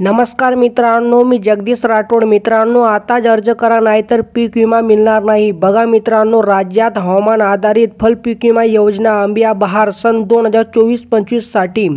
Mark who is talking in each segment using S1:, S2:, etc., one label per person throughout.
S1: नमस्कार मित्रांनो, मी जगदीश राठोड। मित्रांनो, आताच अर्ज करा नाहीतर पीक विमा मिळणार नाही। बघा मित्रांनो, राज्यात हवामान आधारित फल पीक विमा योजना आंबिया बहार सन 2024-25 साठी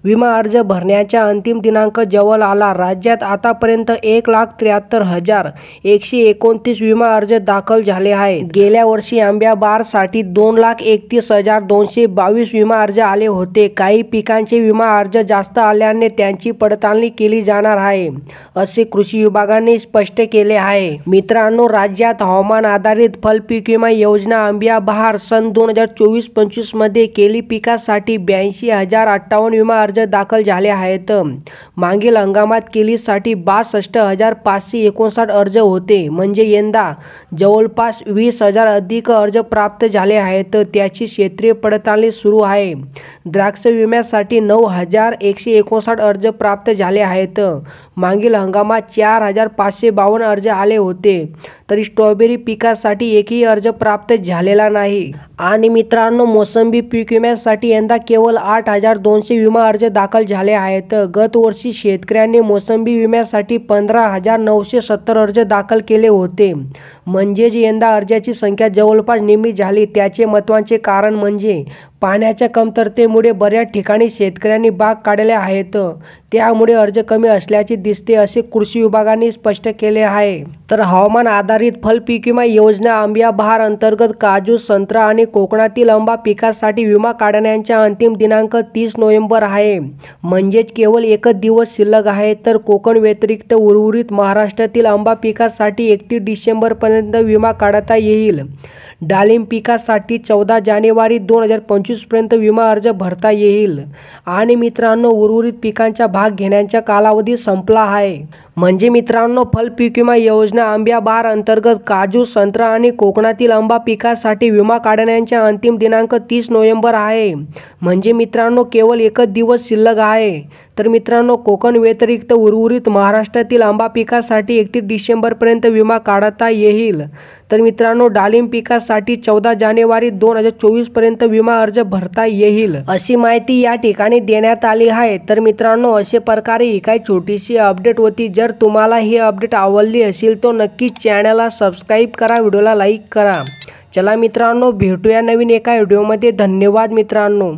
S1: विमा अर्ज भरण्याचा अंतिम दिनांक जवळ आला। राज्यात आतापर्यंत 1,73,129 विमा अर्ज दाखल झाले आहे। गेल्या वर्षी आंबिया बहार साठी 2,31,222 विमा अर्ज आले होते। काही पिकांचे विमा अर्ज जास्त आल्याने त्यांची पडताळणी केली जाणार आहे, असे कृषी विभागाने स्पष्ट केले आहे। मित्रांनो, राज्यात हवामान आधारित फल पीक विमा योजना आंबिया बहार सन 2024-25 मध्ये केली पिकासाठी 82,058 विमा अर्ज दाखल झाले आहेत। मागील हंगामात केलीसाठी 62,559 अर्ज होते, म्हणजे यंदा जवळपास 20,000 अधिक अर्ज प्राप्त झाले आहेत। त्याची क्षेत्रीय पडताळणी सुरू आहे। द्राक्ष विम्यासाठी 9,159 अर्ज प्राप्त झाले आहेत। मागील हंगामात 4,552 अर्ज आले होते, तर स्ट्रॉबेरी पिकासाठी एकही अर्ज प्राप्त झालेला नाही। आणि मित्रांनो, मोसंबी पीक विम्यासाठी यंदा केवळ 8,200 विमा अर्ज दाखल झाले आहेत। गत वर्षी शेतकऱ्यांनी मोसंबी विम्यासाठी 15,970 अर्ज दाखल केले होते, म्हणजेच यंदा अर्जाची संख्या जवळपास निम्मी झाली। त्याचे महत्त्वाचे कारण म्हणजे पाण्याच्या कमतरतेमुळे बऱ्याच ठिकाणी शेतकऱ्यांनी बाग काढल्या आहेत, त्यामुळे अर्ज कमी असल्याचे दिसते, असे कृषी विभागाने स्पष्ट केले आहे। तर हवामान आधारित फल पीक विमा योजना आंबिया बहार अंतर्गत काजू, संत्रा आणि कोकणातील आंबा पिकासाठी विमा काढण्याचा अंतिम दिनांक 30 नोव्हेंबर आहे, म्हणजेच केवळ एकच दिवस शिल्लक आहे। तर कोकण व्यतिरिक्त उर्वरित महाराष्ट्रातील आंबा पिकासाठी 31 डिसेंबर पर्यंत विमा काढता येईल। डाळिंब पिकासाठी 14 जानेवारी 2025 पर्यंत विमा अर्ज भरता येईल। आणि मित्रांनो, उर्वरित पिकांचा भाग घेण्याचा कालावधी संपला आहे। म्हणजे मित्रांनो, फल पीक विमा योजना आंबिया बहार अंतर्गत काजू, संत्रा आणि कोकणातील आंबा पिकासाठी विमा काढण्याचा अंतिम दिनांक 30 नोव्हेंबर आहे, म्हणजे मित्रांनो केवळ एकच दिवस शिल्लक आहे। तर मित्रांनो, कोकण व्यतिरिक्त उर्वरित महाराष्ट्रातील आंबा पिकासाठी 31 डिसेंबर पर्यंत विमा काढता येईल। तर मित्रांनो, डाळिंब पिकासाठी 14 जानेवारी 2024 पर्यंत विमा अर्ज भरता येईल, अशी माहिती या ठिकाणी देण्यात आली आहे। तर मित्रांनो, अशा प्रकारे ही काही छोटीशी अपडेट होती। जर तुम्हाला ही अपडेट आवडली असेल तर नक्कीच चॅनलला सबस्क्राईब करा, व्हिडिओला लाईक करा। चला मित्रांनो, भेटूया नवीन एका व्हिडिओमध्ये। धन्यवाद मित्रांनो।